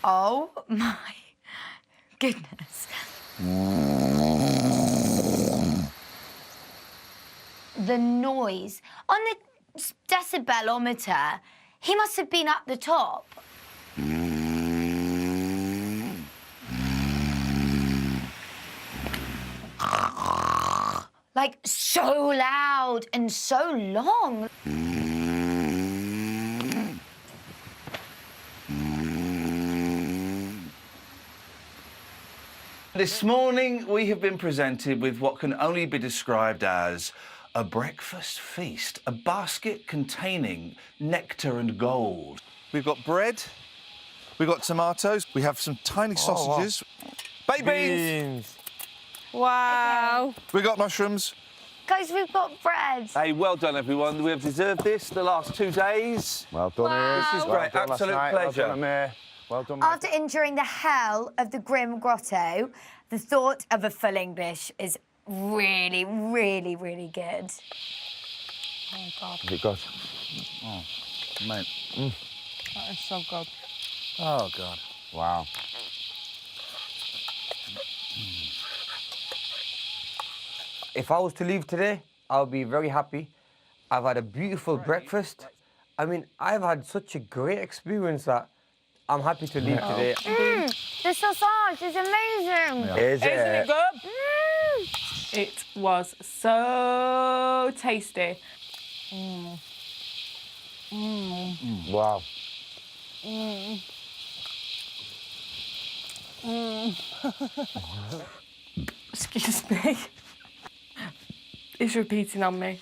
Oh, my goodness. The noise. On the decibelometer, he must have been at the top. Like, so loud and so long. This morning, we have been presented with what can only be described as a breakfast feast, a basket containing nectar and gold. We've got bread, we've got tomatoes, we have some tiny sausages, baked beans. Wow. We've got mushrooms. Guys, we've got bread. Hey, well done, everyone. We have deserved this the last 2 days. Well done, Ian. This is great. Absolute pleasure. Well done, Amir. Well done, mate. After enduring the hell of the Grim Grotto, the thought of a full English is really, really, really good. Oh, God. Is it good? Oh, mate. That is so good. Oh, God. Wow. If I was to leave today, I'll be very happy. I've had a beautiful breakfast. I mean, I've had such a great experience that I'm happy to leave today. The sausage is amazing. Yeah. Is Isn't it good? It was so tasty. Wow. Excuse me. It's repeating on me.